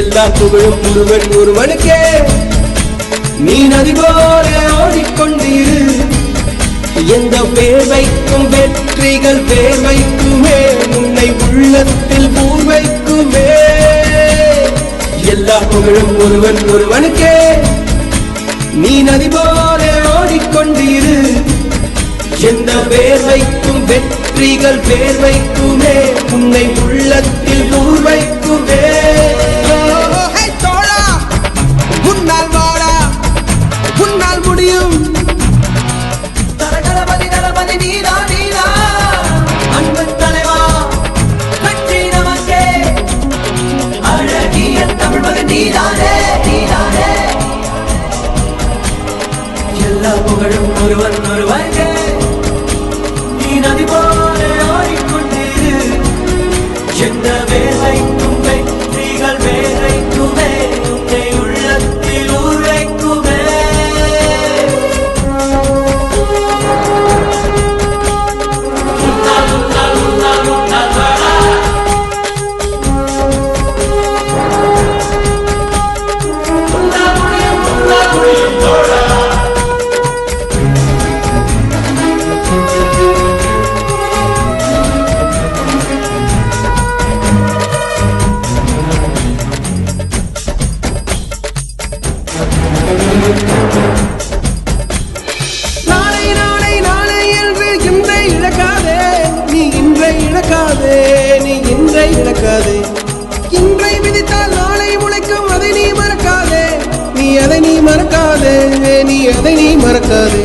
எல்லா புகழும் ஒருவனுக்கே. நீ நதி போல ஓடிக்கொண்டிரு. எந்த வேர்வைக்கும் வெற்றிகள் வேர்வைக்குமே, உன்னை உள்ளத்தில் பூர்வைக்குமே. எல்லா புகழும் ஒருவனுக்கே. நீ நதி போல ஓடிக்கொண்டிரு. எந்த வேர்வைக்கும் வெற்றிகள் வேர்வைக்குமே, உன்னை உள்ளத்தில் பூர்வைக்குமே. தோழா உன்னால் வாடா, உன்னால் முடியும். தளபதி தளபதி நீதா நீதா அன்பு தலைவா, வெற்றி நமக்கே. அழகிய தமிழ் மகன் நீதானே நீதானே. எல்லா புகழும் ஒருவனுக்கே. நீ நதி போல ஓடிக்கொண்டிரு. எந்த வேலைக்கும் வெற்றிகள் வேலைக்குமே, உன்னை உள்ளத்தில் ஊரைக்குமே. நாளை நாளை நாளை என்று இன்றை இழக்காதே, நீ இன்றை இழக்காதே, நீ இன்றை இழக்காதே. இன்றை விதித்தால் நாளை உழைக்கும், அதை நீ மறக்காதே, நீ அதை நீ மறக்காதே, நீ அதை நீ மறக்காதே.